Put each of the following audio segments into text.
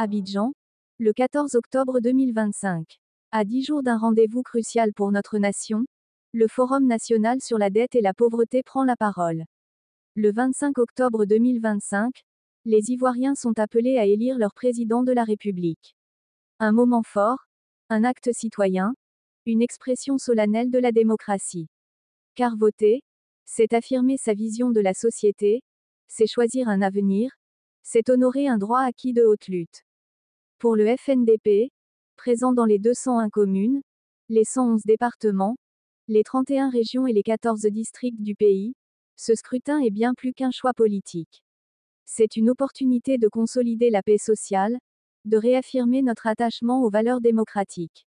Abidjan, le 14 octobre 2025. À 10 jours d'un rendez-vous crucial pour notre nation, le Forum national sur la dette et la pauvreté prend la parole. Le 25 octobre 2025, les Ivoiriens sont appelés à élire leur président de la République. Un moment fort, un acte citoyen, une expression solennelle de la démocratie. Car voter, c'est affirmer sa vision de la société, c'est choisir un avenir, c'est honorer un droit acquis de haute lutte. Pour le FNDP, présent dans les 201 communes, les 111 départements, les 31 régions et les 14 districts du pays, ce scrutin est bien plus qu'un choix politique. C'est une opportunité de consolider la paix sociale, de réaffirmer notre attachement aux valeurs démocratiques.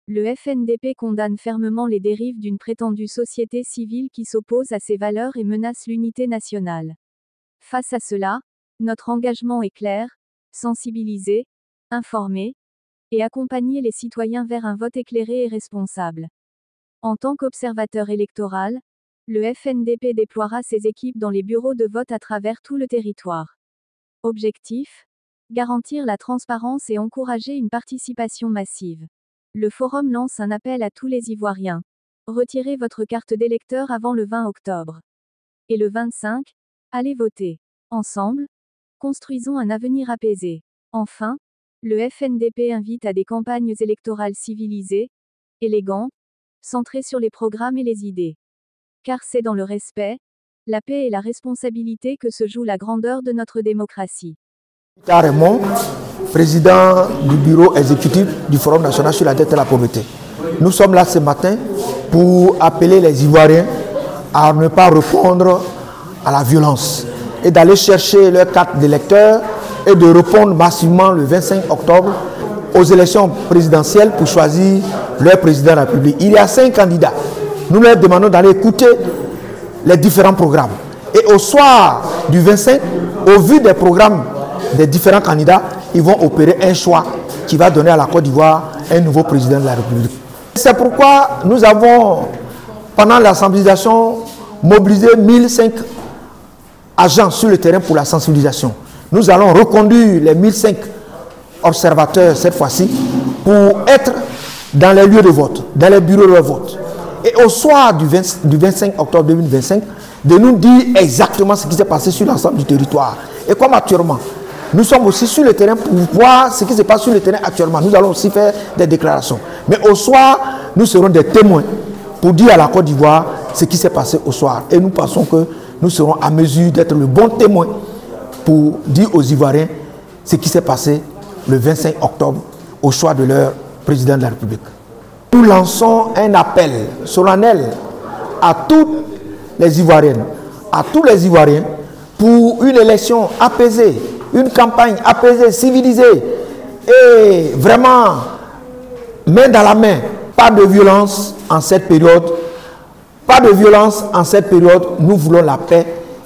Le FNDP condamne fermement les dérives d'une prétendue société civile qui s'oppose à ces valeurs et menace l'unité nationale. Face à cela, notre engagement est clair, sensibiliser, informer, et accompagner les citoyens vers un vote éclairé et responsable. En tant qu'observateur électoral, le FNDP déploiera ses équipes dans les bureaux de vote à travers tout le territoire. Objectif : garantir la transparence et encourager une participation massive. Le Forum lance un appel à tous les Ivoiriens. Retirez votre carte d'électeur avant le 20 octobre. Et le 25, allez voter. Ensemble, construisons un avenir apaisé. Enfin, le FNDP invite à des campagnes électorales civilisées, élégantes, centrées sur les programmes et les idées. Car c'est dans le respect, la paix et la responsabilité que se joue la grandeur de notre démocratie. Raymond, président du bureau exécutif du Forum national sur la dette et la pauvreté. Nous sommes là ce matin pour appeler les Ivoiriens à ne pas répondre à la violence et d'aller chercher leur carte d'électeur et de répondre massivement le 25 octobre aux élections présidentielles pour choisir leur président de la République. Il y a 5 candidats. Nous leur demandons d'aller écouter les différents programmes. Et au soir du 25, au vu des programmes des différents candidats, ils vont opérer un choix qui va donner à la Côte d'Ivoire un nouveau président de la République. C'est pourquoi nous avons, pendant la sensibilisation, mobilisé 1005 agents sur le terrain pour la sensibilisation. Nous allons reconduire les 1005 observateurs cette fois-ci pour être dans les lieux de vote, dans les bureaux de vote. Et au soir du 25 octobre 2025, de nous dire exactement ce qui s'est passé sur l'ensemble du territoire. Et comme actuellement, nous sommes aussi sur le terrain pour voir ce qui se passe sur le terrain actuellement. Nous allons aussi faire des déclarations. Mais au soir, nous serons des témoins pour dire à la Côte d'Ivoire ce qui s'est passé au soir. Et nous pensons que nous serons à mesure d'être le bon témoin pour dire aux Ivoiriens ce qui s'est passé le 25 octobre au choix de leur président de la République. Nous lançons un appel solennel à toutes les Ivoiriennes, à tous les Ivoiriens pour une élection apaisée, une campagne apaisée, civilisée et vraiment main dans la main. Pas de violence en cette période. Pas de violence en cette période. Nous voulons la paix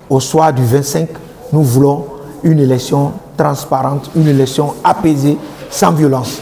au soir du 25. Nous voulons une élection transparente, une élection apaisée, sans violence.